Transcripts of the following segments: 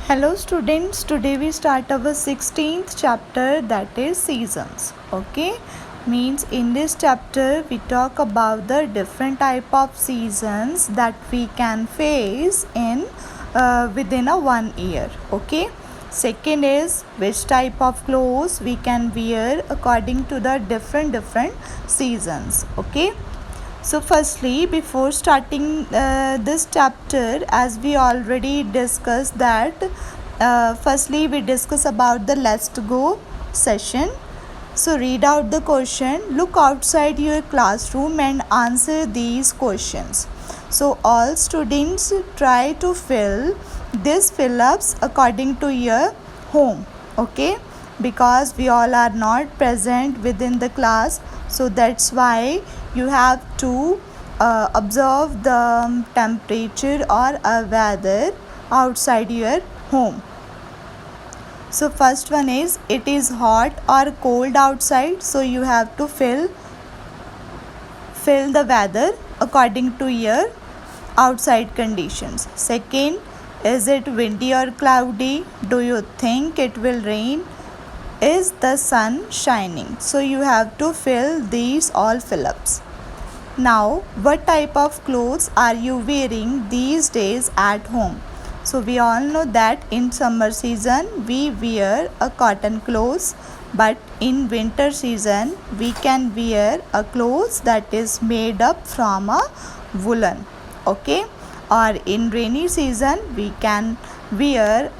Hello students, today we start our 16th chapter, that is seasons. Okay, means in this chapter we talk about the different type of seasons that we can face in within a 1 year. Okay, second is which type of clothes we can wear according to the different seasons. Okay, so firstly, before starting this chapter, as we already discussed that, firstly we discuss about the let's go session. So read out the question, look outside your classroom and answer these questions. So all students try to fill these fill-ups according to your home. Okay, because we all are not present within the class, so that's why you have to observe the temperature or weather outside your home. So first one is, it is hot or cold outside, so you have to fill the weather according to your outside conditions. Second, is it windy or cloudy? Do you think it will rain? Is the sun shining? So you have to fill these all fill-ups. Now, what type of clothes are you wearing these days at home? So we all know that in summer season we wear a cotton clothes, but in winter season we can wear a clothes that is made up from a woolen. Okay, or in rainy season we can wear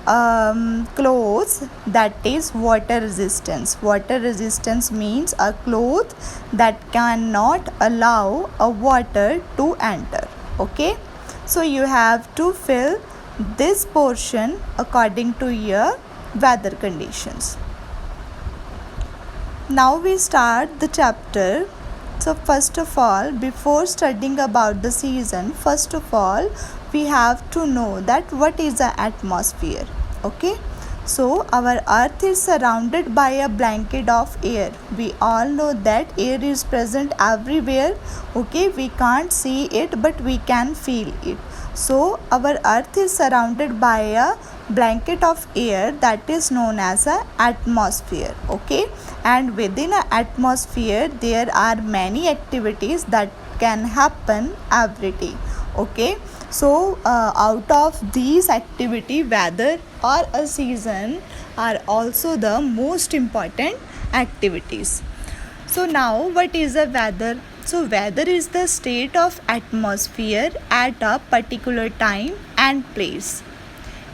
clothes that is water resistance. Water resistance means a cloth that cannot allow a water to enter. Okay, so you have to fill this portion according to your weather conditions. Now we start the chapter. So first of all, before studying about the season, first of all we have to know that what is the atmosphere. Okay, so our earth is surrounded by a blanket of air. We all know that air is present everywhere. Okay, we can't see it but we can feel it. So our earth is surrounded by a blanket of air that is known as a atmosphere. Okay, and within an atmosphere there are many activities that can happen every day. Okay, so out of these activity, weather or a season are also the most important activities. So now what is the weather? So weather is the state of atmosphere at a particular time and place.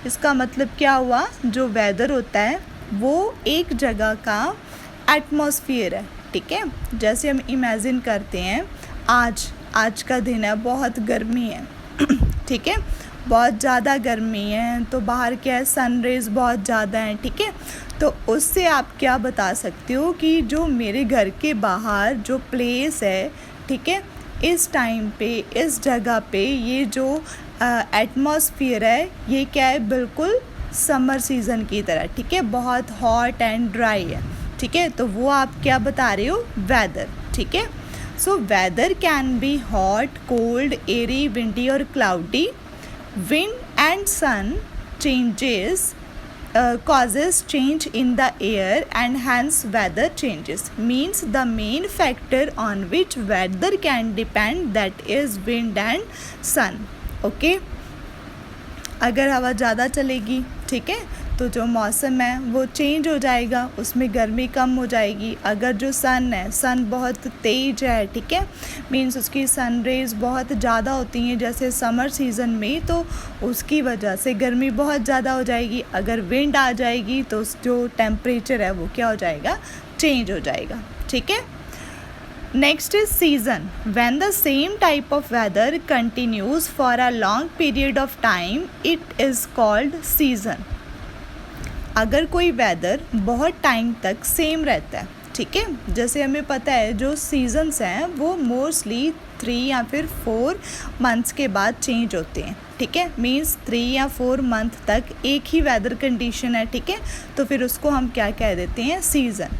इसका मतलब क्या हुआ, जो weather होता है वो एक जगह का एटमॉस्फेयर है. ठीक है, जैसे हम इमेजिन करते हैं आज का दिन है, बहुत गर्मी है. ठीक है, बहुत ज़्यादा गर्मी है तो बाहर क्या है, सन रेज बहुत ज़्यादा हैं. ठीक है, तो उससे आप क्या बता सकते हो कि जो मेरे घर के बाहर जो प्लेस है, ठीक है, इस टाइम पे इस जगह पे ये जो एटमॉस्फेयर है ये क्या है, बिल्कुल समर सीज़न की तरह. ठीक है, बहुत हॉट एंड ड्राई है. ठीक है, तो वो आप क्या बता रहे हो, वेदर. ठीक है, so weather can be hot, cold, airy, windy और cloudy. Wind and sun changes causes change in the air and hence weather changes. Means the main factor on which weather can depend, that is wind and sun. Okay, अगर हवा ज़्यादा चलेगी, ठीक है, तो जो मौसम है वो चेंज हो जाएगा, उसमें गर्मी कम हो जाएगी. अगर जो सन है, सन बहुत तेज है, ठीक है, मीन्स उसकी सन रेज बहुत ज़्यादा होती हैं जैसे समर सीज़न में, तो उसकी वजह से गर्मी बहुत ज़्यादा हो जाएगी. अगर विंड आ जाएगी तो जो टेम्परेचर है वो क्या हो जाएगा, चेंज हो जाएगा. ठीक है, next is season. When the same type of weather continues for a long period of time, it is called season. अगर कोई वेदर बहुत टाइम तक सेम रहता है, ठीक है, जैसे हमें पता है जो सीजन्स हैं वो मोस्टली 3 या फिर 4 मंथ्स के बाद चेंज होते हैं. ठीक है, मीन्स 3 या 4 मंथ तक एक ही वेदर कंडीशन है. ठीक है, तो फिर उसको हम क्या कह देते हैं, season.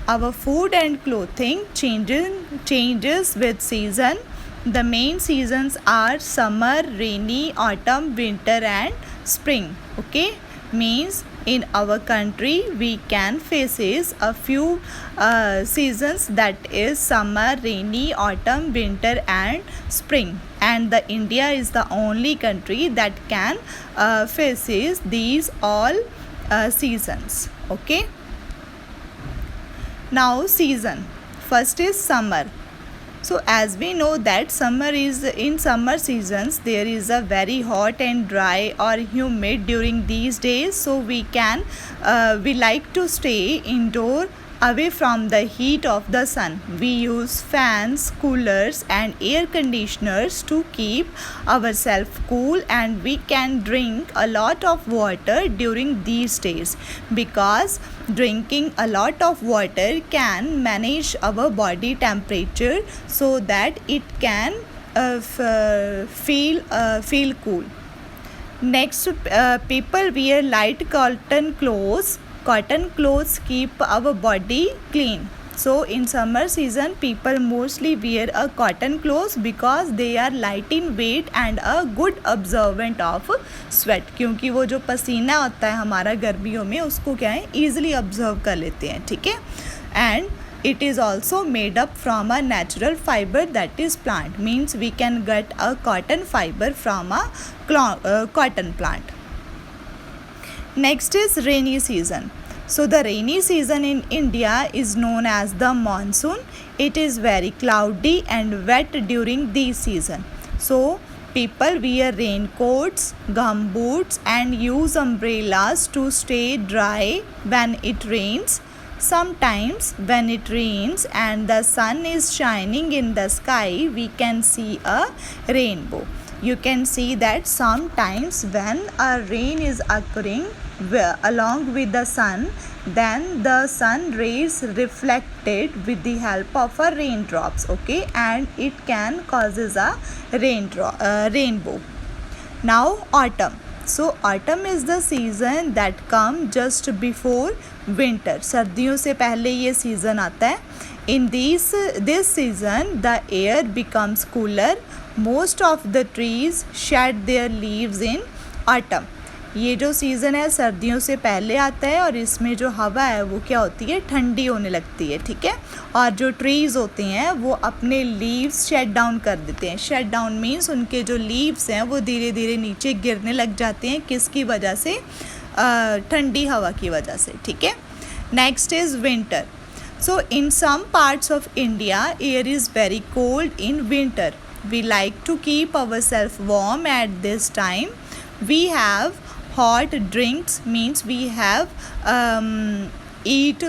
Our food and clothing changes with season. The main seasons are summer, rainy, autumn, winter and spring. Okay, means in our country we can faces a few seasons, that is summer, rainy, autumn, winter and spring, and the India is the only country that can faces these all seasons. Okay, now season first is summer. So as we know that summer is, in summer seasons there is a very hot and dry or humid during these days, so we like to stay indoor away from the heat of the sun. We use fans, coolers and air conditioners to keep ourselves cool, and we can drink a lot of water during these days, because drinking a lot of water can manage our body temperature so that it can feel cool. Next, people wear light cotton clothes. Cotton clothes keep our body clean. So in summer season people mostly wear a cotton clothes because they are light in weight and a good absorbent of sweat, क्योंकि वो जो पसीना होता है हमारा गर्मियों में उसको क्या है easily absorb कर लेते हैं. ठीक है, and it is also made up from a natural fiber, that is plant, means we can get a cotton fiber from a cotton plant. Next is rainy season. So the rainy season in India is known as the monsoon. It is very cloudy and wet during this season. So people wear raincoats, gumboots and use umbrellas to stay dry when it rains. Sometimes when it rains and the sun is shining in the sky, we can see a rainbow. You can see that sometimes when a rain is occurring along with the sun, then the sun rays reflected with the help of a raindrops, okay, and it can causes a rainbow. Now autumn. So autumn is the season that come just before winter. सर्दियों से पहले ये season आता है. In this season the air becomes cooler. Most of the trees shed their leaves in autumn. ये जो season है सर्दियों से पहले आता है और इसमें जो हवा है वो क्या होती है, ठंडी होने लगती है. ठीक है, और जो ट्रीज़ होते हैं वो अपने लीव्स शेड डाउन कर देते हैं. शेड डाउन मीन्स उनके जो लीव्स हैं वो धीरे धीरे नीचे गिरने लग जाते हैं. किसकी वजह से? ठंडी हवा की वजह से. ठीक है, next is winter. So in some parts of India air is very cold in winter. We like to keep ourselves warm at this time. We have hot drinks, means we have eat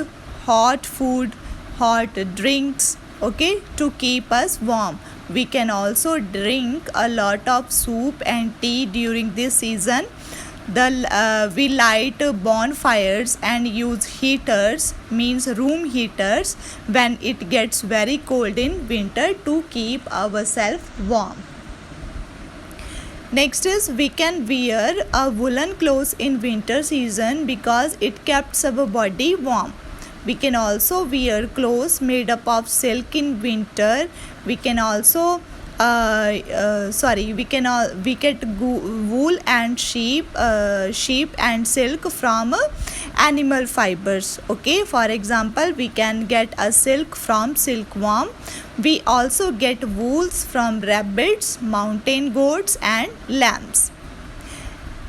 hot food, hot drinks, okay, to keep us warm. We can also drink a lot of soup and tea during this season. We light bonfires and use heaters, means room heaters, when it gets very cold in winter to keep ourselves warm. Next is we can wear a woolen clothes in winter season because it keeps our body warm. We can also wear clothes made up of silk in winter. We can also we get wool and sheep and silk from animal fibers. Okay, for example we can get a silk from silkworm. We also get wools from rabbits, mountain goats and lambs.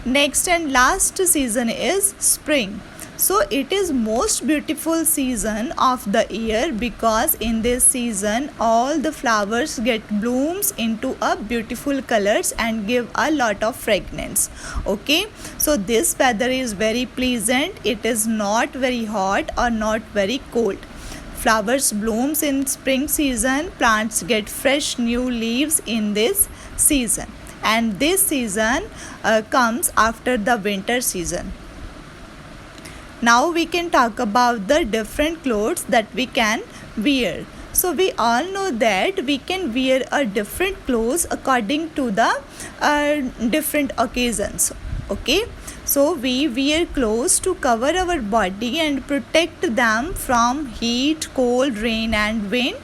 Next and last season is spring. So it is most beautiful season of the year because in this season all the flowers get blooms into a beautiful colors and give a lot of fragrance. Okay, so this weather is very pleasant. It is not very hot or not very cold. Flowers blooms in spring season. Plants get fresh new leaves in this season, and this season comes after the winter season. Now we can talk about the different clothes that we can wear. So we all know that we can wear a different clothes according to the different occasions. Okay, so we wear clothes to cover our body and protect them from heat, cold, rain and wind.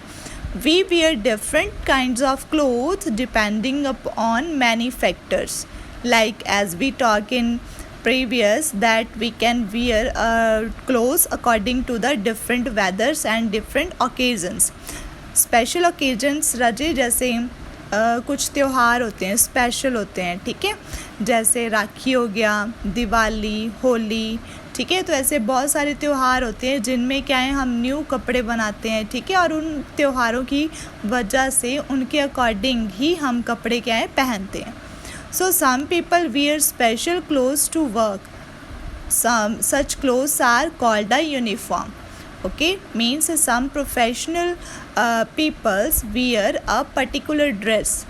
We wear different kinds of clothes depending upon many factors, like as we talk in previous that we can wear clothes according to the different weathers and different occasions. Special occasions रजे जैसे कुछ त्यौहार होते हैं, special होते हैं, ठीक है, जैसे राखी हो गया, दिवाली, होली, ठीक है। तो ऐसे बहुत सारे त्यौहार होते हैं जिनमें क्या है, हम न्यू कपड़े बनाते हैं, ठीक है, और उन त्योहारों की वजह से उनके अकॉर्डिंग ही हम कपड़े क्या है पहनते हैं. So some people wear special clothes to work. Some such clothes are called a uniform. Okay, means some professional peoples wear a particular dress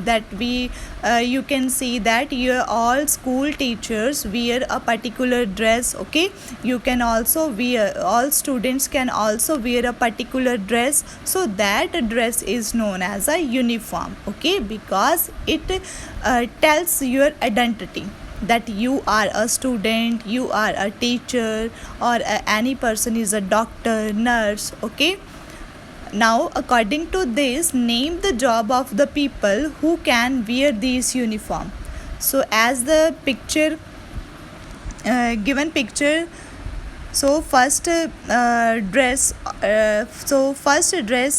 that you can see that your all school teachers wear a particular dress. Okay, you can also wear, all students can also wear a particular dress, so that dress is known as a uniform. Okay, because it tells your identity, that you are a student, you are a teacher, or any person is a doctor, nurse. Okay, now according to this, name the job of the people who can wear these uniform. So as the picture given picture, so first dress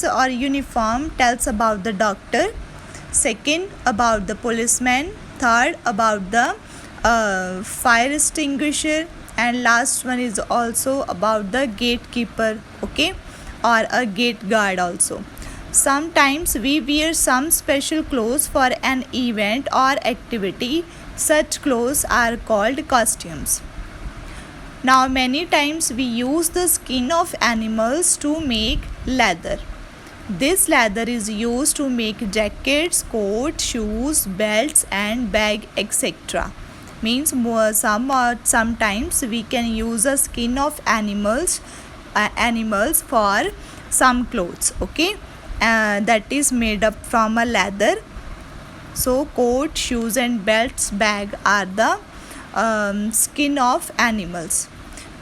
or uniform tells about the doctor, second about the policeman, third about the fire extinguisher, and last one is also about the gatekeeper. Okay, or a gate guard also. Sometimes we wear some special clothes for an event or activity. Such clothes are called costumes. Now many times we use the skin of animals to make leather. This leather is used to make jackets, coats, shoes, belts, and bag, etc. Means sometimes we can use a skin of animals for some clothes. Okay, that is made up from a leather. So coat, shoes, and belts, bag are the skin of animals.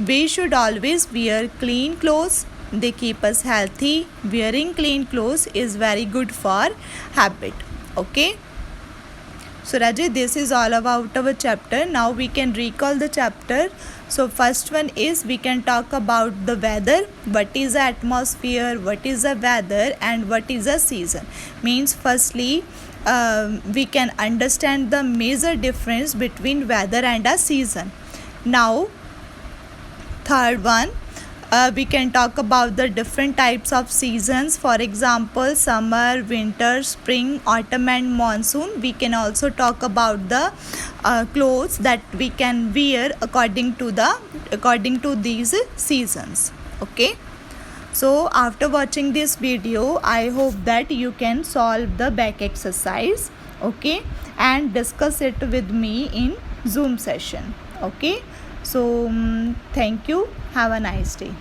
We should always wear clean clothes. They keep us healthy. Wearing clean clothes is very good for habit. Okay, so Rajay, this is all about our chapter. Now we can recall the chapter. So first one is, we can talk about the weather. What is the atmosphere, what is the weather, and what is a season. Means firstly we can understand the major difference between weather and a season. Now third one, we can talk about the different types of seasons. For example, summer, winter, spring, autumn, and monsoon. We can also talk about the clothes that we can wear according to these seasons. Okay, so after watching this video, I hope that you can solve the back exercise, okay, and discuss it with me in Zoom session. Okay, so thank you, have a nice day.